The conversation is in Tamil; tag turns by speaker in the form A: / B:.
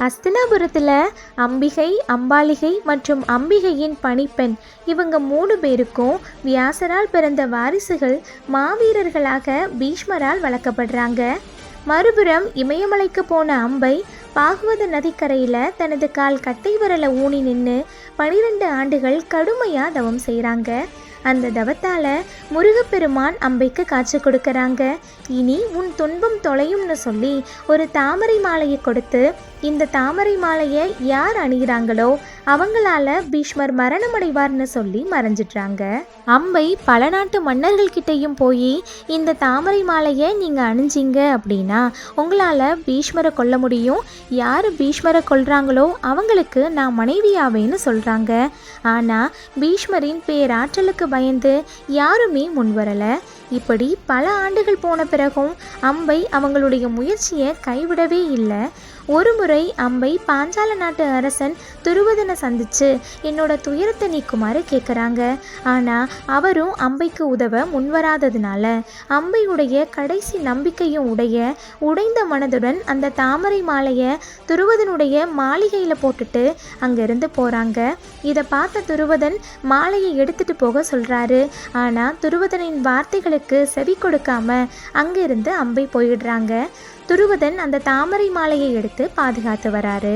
A: ஹஸ்தினாபுரத்தில் அம்பிகை, அம்பாலிகை மற்றும் அம்பிகையின் பணிப்பெண் இவங்க 3 பேருக்கும் வியாசரால் பிறந்த வாரிசுகள் மாவீரர்களாக பீஷ்மரால் வளர்க்கப்படுறாங்க. மறுபுறம் இமயமலைக்கு போன அம்பை பாகவத நதிக்கரையில் தனது கால் கட்டை விரலை ஊனி நின்று 12 ஆண்டுகள் கடுமையாக தவம் செய்கிறாங்க. அந்த தவத்தால் முருகப்பெருமான் அம்பைக்கு காட்சி கொடுக்கறாங்க. இனி உன் துன்பம் தொலையும்னு சொல்லி ஒரு தாமரை மாலையை கொடுத்து, இந்த தாமரை மாலையை யார் அணிகிறாங்களோ அவங்களால பீஷ்மர் மரணமடைவார்னு சொல்லி மறைஞ்சிட்றாங்க. அம்பை பல நாட்டு மன்னர்கள்கிட்டையும் போய், இந்த தாமரை மாலையை நீங்கள் அணிஞ்சிங்க அப்படின்னா உங்களால் பீஷ்மரை கொல்ல முடியும், யார் பீஷ்மரை கொல்றாங்களோ அவங்களுக்கு நான் மனைவியாவேன்னு சொல்கிறாங்க. ஆனால் பீஷ்மரின் பேராற்றலுக்கு பயந்து யாருமே முன்வரலை. இப்படி பல ஆண்டுகள் போன பிறகும் அம்பை அவங்களுடைய முயற்சியை கைவிடவே இல்லை. ஒரு முறை அம்பை பாஞ்சால நாட்டு அரசன் துருவதனை சந்தித்து என்னோட துயரத்தை நீக்குமாறு கேட்குறாங்க. ஆனால் அவரும் அம்பைக்கு உதவ முன்வராததுனால அம்பையுடைய கடைசி நம்பிக்கையும் உடைந்த மனதுடன் அந்த தாமரை மாலையை துருவதனுடைய மாளிகையில் போட்டுட்டு அங்கேருந்து போகிறாங்க. இதை பார்த்த துருவதன் மாலையை எடுத்துட்டு போக சொல்கிறாரு. ஆனால் துருவதனின் வார்த்தைகளுக்கு செவி கொடுக்காம அங்கிருந்து அம்பை போயிடுறாங்க. துருவதன் அந்த தாமரை மாலையை எடுத்து பாதுகாத்து வராரு.